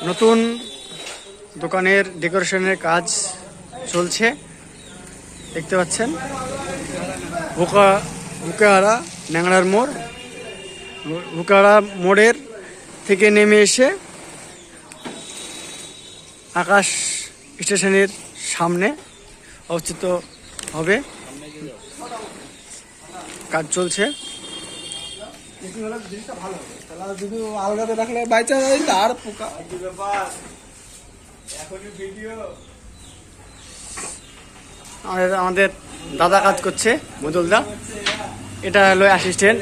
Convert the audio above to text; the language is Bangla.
নতুন দোকানের ডেকোরেশনের কাজ চলছে, দেখতে পাচ্ছেন। বুকাহারা ন্যাংড়ার মোড়, বুকাহারা মোড়ের থেকে নেমে এসে আকাশ স্টেশনের সামনে অবস্থিত হবে। কাজ চলছে। আলগাতে রাখলে বাইচা যায় তার পোকা। আমাদের দাদা কাজ করছে, মদুলদা। এটা হলো অ্যাসিস্ট্যান্ট।